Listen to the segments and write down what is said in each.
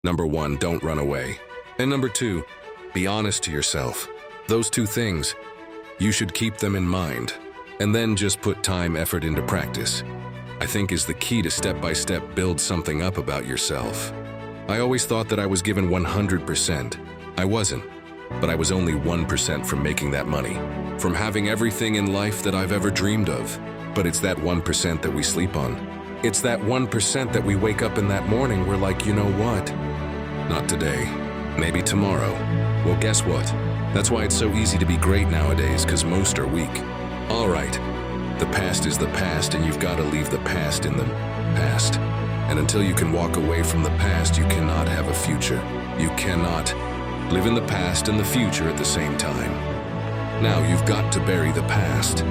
Number 1, don't run away. And number 2, be honest to yourself. Those 2 things, you should keep them in mind, and then just put time, effort into practice. I think is the key to step-by-step build something up about yourself. I always thought that I was given 100%. I wasn't, but I was only 1% from making that money, from having everything in life that I've ever dreamed of. But it's that 1% that we sleep on. It's that 1% that we wake up in that morning, we're like, you know what? Not today, maybe tomorrow. Well, guess what? That's why it's so easy to be great nowadays, because most are weak. All right, the past is the past, and you've got to leave the past in the past. And until you can walk away from the past, you cannot have a future. You cannot live in the past and the future at the same time. Now you've got to bury the past.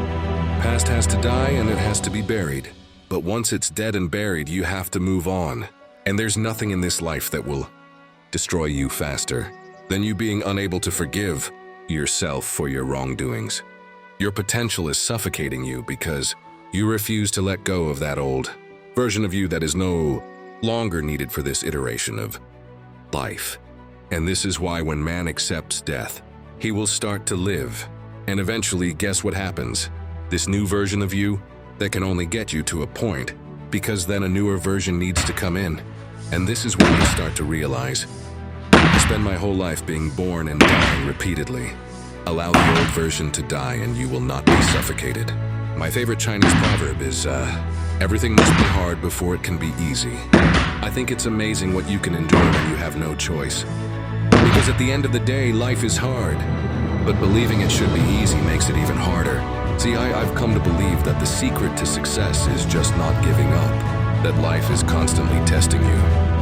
Past has to die and it has to be buried. But once it's dead and buried, you have to move on. And there's nothing in this life that will destroy you faster than you being unable to forgive yourself for your wrongdoings. Your potential is suffocating you because you refuse to let go of that old version of you that is no longer needed for this iteration of life. And this is why when man accepts death, he will start to live. And eventually, guess what happens? This new version of you that can only get you to a point, because then a newer version needs to come in. And this is when you start to realize, I spend my whole life being born and dying repeatedly. Allow the old version to die and you will not be suffocated. My favorite Chinese proverb is, everything must be hard before it can be easy. I think it's amazing what you can endure when you have no choice. Because at the end of the day, life is hard. But believing it should be easy makes it even harder. See, I've come to believe that the secret to success is just not giving up. That life is constantly testing you.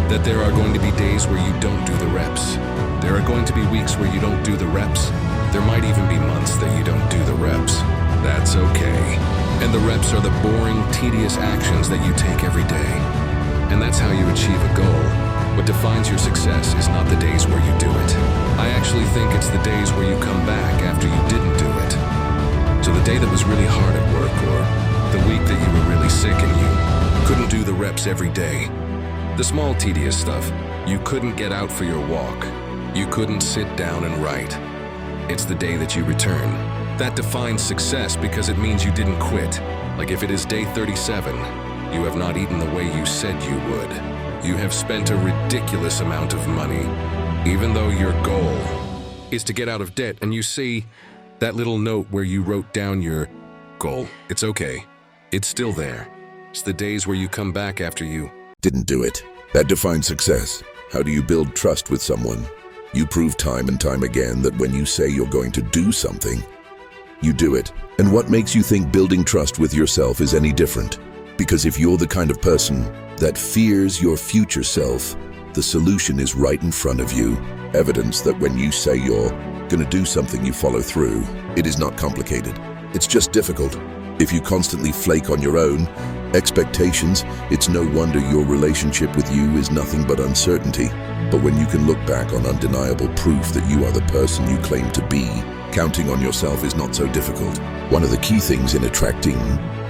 That there are going to be days where you don't do the reps. There are going to be weeks where you don't do the reps. There might even be months that you don't do the reps. That's okay. And the reps are the boring, tedious actions that you take every day. And that's how you achieve a goal. What defines your success is not the days where you do it. I actually think it's the days where you come back after you didn't do it. So the day that was really hard at work, or the week that you were really sick and you couldn't do the reps every day. The small, tedious stuff. You couldn't get out for your walk. You couldn't sit down and write. It's the day that you return. That defines success because it means you didn't quit. Like if it is day 37, you have not eaten the way you said you would. You have spent a ridiculous amount of money, even though your goal is to get out of debt, and you see that little note where you wrote down your goal. It's okay. It's still there. It's the days where you come back after you didn't do it. That defines success. How do you build trust with someone? You prove time and time again that when you say you're going to do something, you do it. And what makes you think building trust with yourself is any different? Because if you're the kind of person that fears your future self, the solution is right in front of you. Evidence that when you say you're going to do something, you follow through. It is not complicated. It's just difficult. If you constantly flake on your own expectations, it's no wonder your relationship with you is nothing but uncertainty. But when you can look back on undeniable proof that you are the person you claim to be, counting on yourself is not so difficult. One of the key things in attracting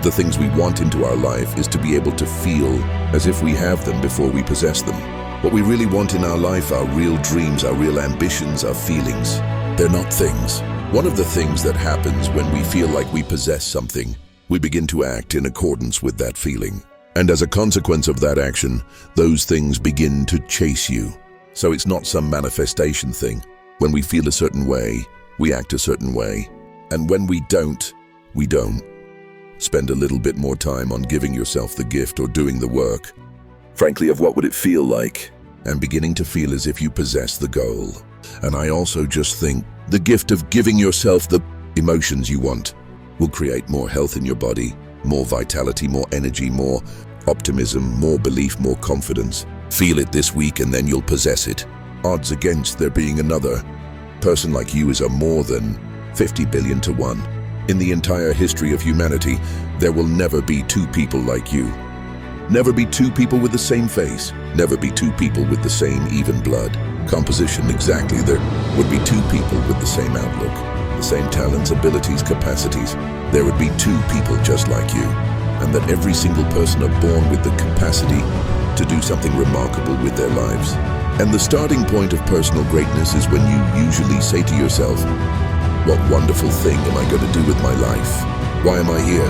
the things we want into our life is to be able to feel as if we have them before we possess them. What we really want in our life are real dreams, our real ambitions, our feelings. They're not things. One of the things that happens when we feel like we possess something, we begin to act in accordance with that feeling. And as a consequence of that action, those things begin to chase you. So it's not some manifestation thing. When we feel a certain way, we act a certain way. And when we don't, we don't. Spend a little bit more time on giving yourself the gift or doing the work. Frankly, of what would it feel like? And beginning to feel as if you possess the goal. And I also just think the gift of giving yourself the emotions you want will create more health in your body, more vitality, more energy, more optimism, more belief, more confidence. Feel it this week and then you'll possess it. Odds against there being another person like you is a more than 50 billion to 1. In the entire history of humanity, there will never be two people like you. Never be two people with the same face. Never be two people with the same even blood composition. Exactly, there would be two people with the same outlook, the same talents, abilities, capacities. There would be two people just like you, and that every single person are born with the capacity to do something remarkable with their lives. And the starting point of personal greatness is when you usually say to yourself, what wonderful thing am I going to do with my life? Why am I here?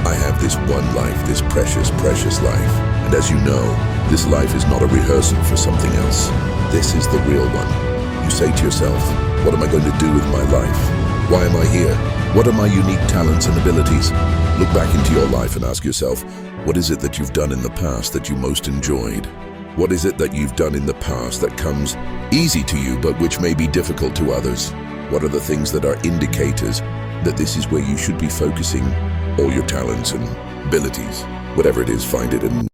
I have this one life, this precious, precious life. And as you know, this life is not a rehearsal for something else. This is the real one. You say to yourself, what am I going to do with my life? Why am I here? What are my unique talents and abilities? Look back into your life and ask yourself, what is it that you've done in the past that you most enjoyed? What is it that you've done in the past that comes easy to you but which may be difficult to others? What are the things that are indicators that this is where you should be focusing all your talents and abilities? Whatever it is, find it and